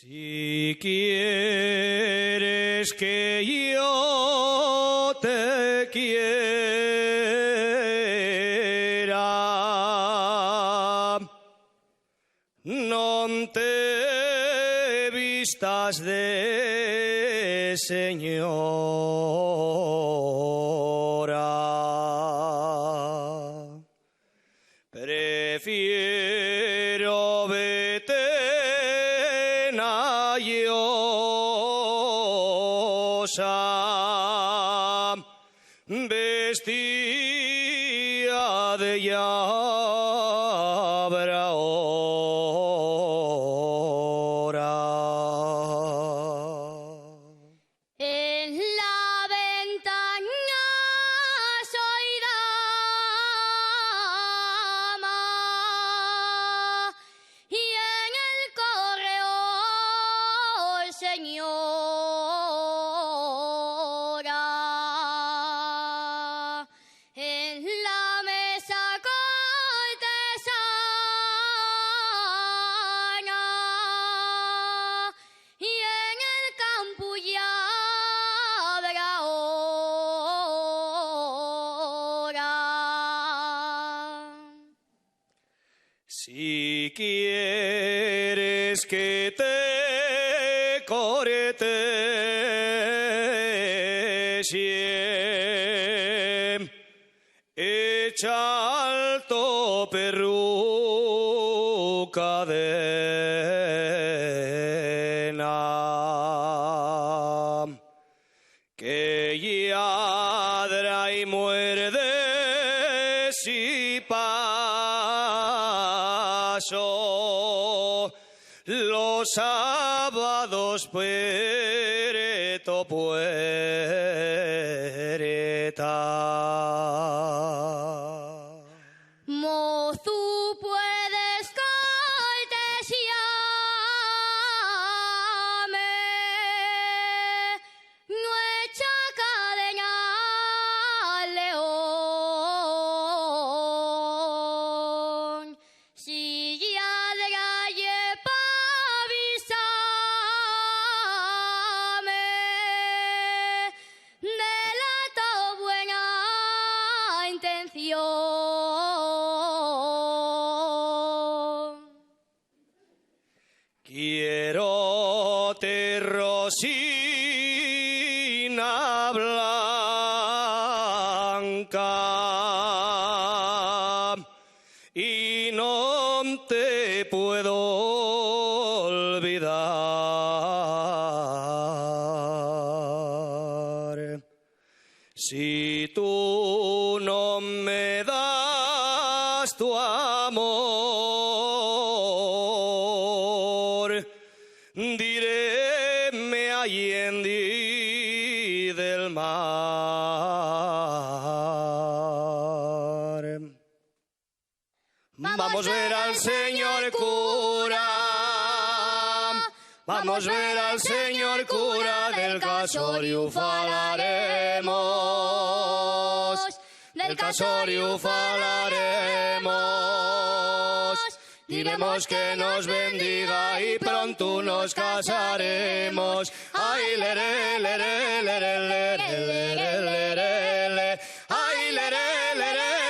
Si quieres que yo te quiera, no te vistas de señora. Prefiero vetena llosa, vestida de llabra hora. En la ventana soy dama y en el corredor señora. En la mesa cortesana y en el campo ya habrá hora. Si quieres que te corte echa alto perruca de na, que yadra y muerde si paso los sábados puerto puerta. Mozu, puedes cortesiarme, no echa cadena al león. Si ya de calle pa' avisarme, delato buena intención. Quiero terrosina blanca y no te puedo olvidar. Si tú no me das tu amor, diréme allende del mar. Vamos a ver al señor cura, vamos a ver al señor cura, del casorio falaremos, del casorio falaremos. Diremos que nos bendiga y pronto nos casaremos. Ay, lere, lere, lere, lere, lere, lere, lere. Ay, lere, lere,